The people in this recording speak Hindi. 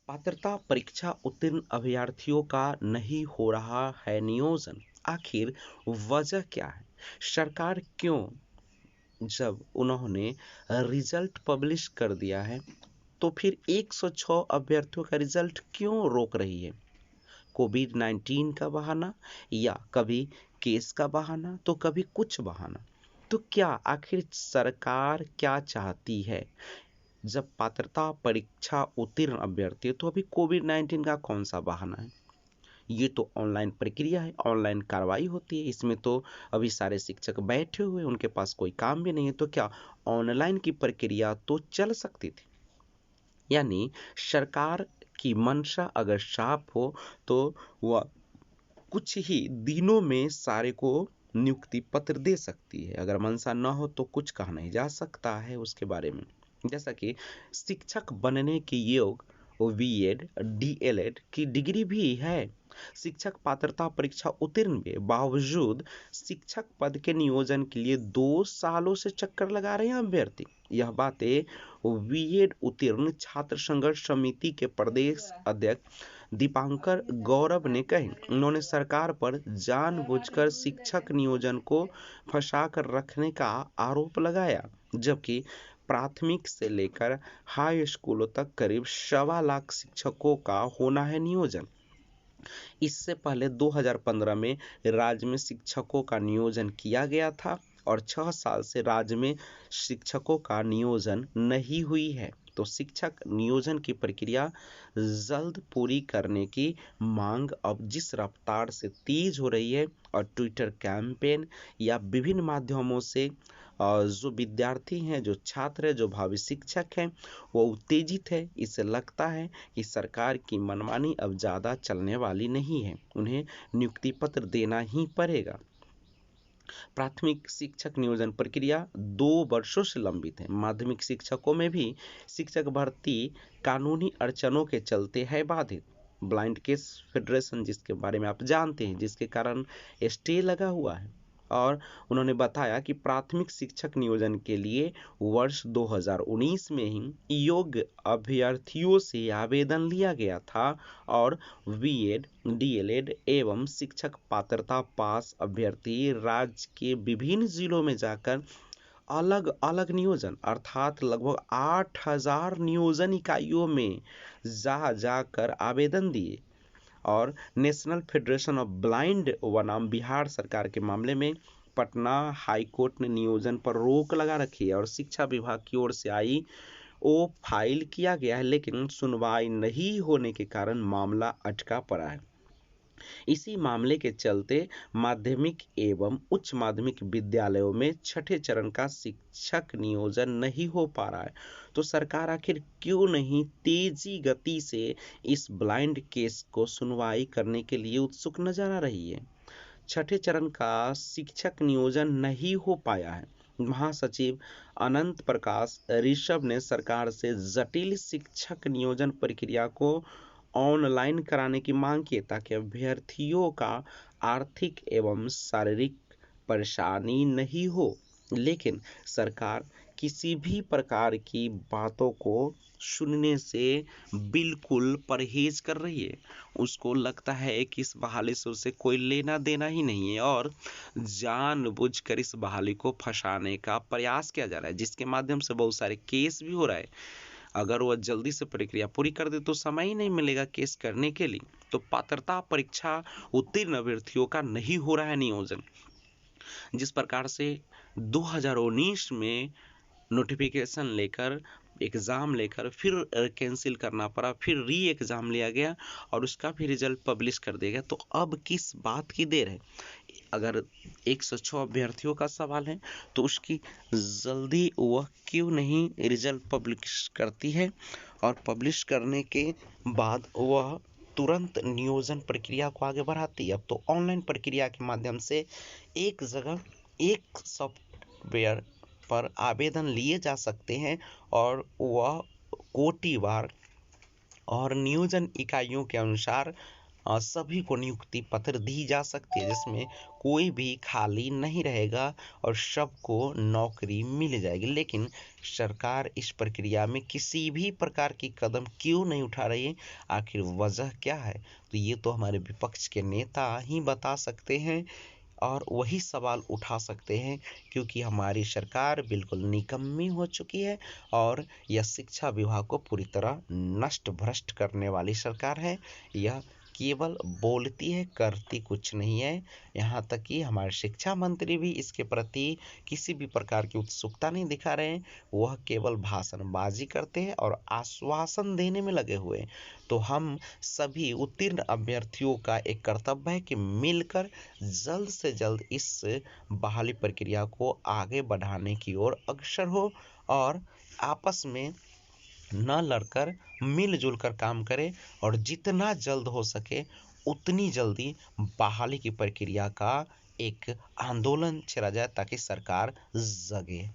पात्रता परीक्षा उत्तीर्ण अभ्यर्थियों का नहीं हो रहा है नियोजन। आखिर वजह क्या है? सरकार क्यों, जब उन्होंने रिजल्ट पब्लिश कर दिया है, तो फिर 106 अभ्यर्थियों का रिजल्ट क्यों रोक रही है? कोविड 19 का बहाना, या कभी केस का बहाना, तो कभी कुछ बहाना। तो क्या आखिर सरकार क्या चाहती है? जब पात्रता परीक्षा उत्तीर्ण अभ्यर्थी है, तो अभी कोविड 19 का कौन सा बहाना है? ये तो ऑनलाइन प्रक्रिया है, ऑनलाइन कार्रवाई होती है। इसमें तो अभी सारे शिक्षक बैठे हुए, उनके पास कोई काम भी नहीं है, तो क्या ऑनलाइन की प्रक्रिया तो चल सकती थी। यानी सरकार की मंशा अगर साफ हो, तो वह कुछ ही दिनों में सारे को नियुक्ति पत्र दे सकती है। अगर मंशा न हो तो कुछ कहा नहीं जा सकता है उसके बारे में। जैसा कि शिक्षक बनने के योग्य बीएड डीएलएड की डिग्री भी है। शिक्षक पात्रता परीक्षा उत्तीर्ण के बावजूद शिक्षक पद के नियोजन के लिए 2 सालों से चक्कर लगा रहे हैं अभ्यर्थी। यह बातें बीएड उत्तीर्ण छात्र संघर्ष समिति के प्रदेश अध्यक्ष दीपांकर गौरव ने कही। उन्होंने सरकार पर जानबूझकर शिक्षक नियोजन को फंसा कर रखने का आरोप लगाया, जबकि प्राथमिक से लेकर हाई स्कूलों तक करीब 1.25 लाख शिक्षकों का होना है नियोजन। इससे पहले 2015 में राज्य में शिक्षकों का नियोजन किया गया था और 6 साल से राज्य में शिक्षकों का नियोजन नहीं हुई है। तो शिक्षक नियोजन की प्रक्रिया जल्द पूरी करने की मांग अब जिस रफ्तार से तेज हो रही है, और ट्विटर कैंपेन या विभिन्न माध्यमों से जो विद्यार्थी हैं, जो छात्र हैं, जो भावी शिक्षक हैं, वो उत्तेजित है। इससे लगता है कि सरकार की मनमानी अब ज़्यादा चलने वाली नहीं है, उन्हें नियुक्ति पत्र देना ही पड़ेगा। प्राथमिक शिक्षक नियोजन प्रक्रिया 2 वर्षों से लंबित है। माध्यमिक शिक्षकों में भी शिक्षक भर्ती कानूनी अड़चनों के चलते है बाधित। ब्लाइंड केस फेडरेशन, जिसके बारे में आप जानते हैं, जिसके कारण स्टे लगा हुआ है। और उन्होंने बताया कि प्राथमिक शिक्षक नियोजन के लिए वर्ष 2019 में ही योग्य अभ्यर्थियों से आवेदन लिया गया था, और बीएड डीएलएड एवं शिक्षक पात्रता पास अभ्यर्थी राज्य के विभिन्न जिलों में जाकर अलग अलग नियोजन अर्थात लगभग 8,000 नियोजन इकाइयों में जा जाकर आवेदन दिए। और नेशनल फेडरेशन ऑफ ब्लाइंड बनाम बिहार सरकार के मामले में पटना हाईकोर्ट ने नियोजन पर रोक लगा रखी है, और शिक्षा विभाग की ओर से आई वो फाइल किया गया है, लेकिन सुनवाई नहीं होने के कारण मामला अटका पड़ा है। इसी मामले के चलते माध्यमिक एवं उच्च माध्यमिक विद्यालयों में छठे चरण का शिक्षक नियोजन नहीं हो पा रहा है। तो सरकार आखिर क्यों नहीं तेजी गति से इस ब्लाइंड केस को सुनवाई करने के लिए उत्सुक नजर आ रही है? छठे चरण का शिक्षक नियोजन नहीं हो पाया है। महासचिव अनंत प्रकाश ऋषभ ने सरकार से जटिल शिक्षक नियोजन प्रक्रिया को ऑनलाइन कराने की मांग की, ताकि अभ्यर्थियों का आर्थिक एवं शारीरिक परेशानी नहीं हो। लेकिन सरकार किसी भी प्रकार की बातों को सुनने से बिल्कुल परहेज कर रही है। उसको लगता है कि इस बहाली से उसे कोई लेना देना ही नहीं है, और जानबूझकर इस बहाली को फंसाने का प्रयास किया जा रहा है, जिसके माध्यम से बहुत सारे केस भी हो रहा है। अगर वह जल्दी से प्रक्रिया पूरी कर दे तो समय ही नहीं मिलेगा केस करने के लिए। तो पात्रता परीक्षा उत्तीर्ण अभ्यर्थियों का नहीं हो रहा है नियोजन। जिस प्रकार से 2019 में नोटिफिकेशन लेकर एग्ज़ाम लेकर फिर कैंसिल करना पड़ा, फिर री एग्ज़ाम लिया गया और उसका भी रिजल्ट पब्लिश कर दिया गया, तो अब किस बात की देर है? अगर 106 अभ्यर्थियों का सवाल है, तो उसकी जल्दी वह क्यों नहीं रिजल्ट पब्लिश करती है, और पब्लिश करने के बाद वह तुरंत नियोजन प्रक्रिया को आगे बढ़ाती है। अब तो ऑनलाइन प्रक्रिया के माध्यम से एक जगह एक सॉफ्टवेयर पर आवेदन लिए जा सकते हैं, और वह कोटिवार और नियोजन इकाइयों के अनुसार सभी को नियुक्ति पत्र दी जा सकती है, जिसमें कोई भी खाली नहीं रहेगा और सबको नौकरी मिल जाएगी। लेकिन सरकार इस प्रक्रिया में किसी भी प्रकार की कदम क्यों नहीं उठा रही है? आखिर वजह क्या है? तो ये तो हमारे विपक्ष के नेता ही बता सकते हैं और वही सवाल उठा सकते हैं, क्योंकि हमारी सरकार बिल्कुल निकम्मी हो चुकी है और यह शिक्षा विभाग को पूरी तरह नष्ट भ्रष्ट करने वाली सरकार है। यह केवल बोलती है, करती कुछ नहीं है। यहाँ तक कि हमारे शिक्षा मंत्री भी इसके प्रति किसी भी प्रकार की उत्सुकता नहीं दिखा रहे हैं। वह केवल भाषणबाजी करते हैं और आश्वासन देने में लगे हुए हैं। तो हम सभी उत्तीर्ण अभ्यर्थियों का एक कर्तव्य है कि मिलकर जल्द से जल्द इस बहाली प्रक्रिया को आगे बढ़ाने की ओर अग्रसर हो और आपस में न लड़कर मिलजुल कर काम करें और जितना जल्द हो सके उतनी जल्दी बहाली की प्रक्रिया का एक आंदोलन छेड़ा जाए, ताकि सरकार जगे।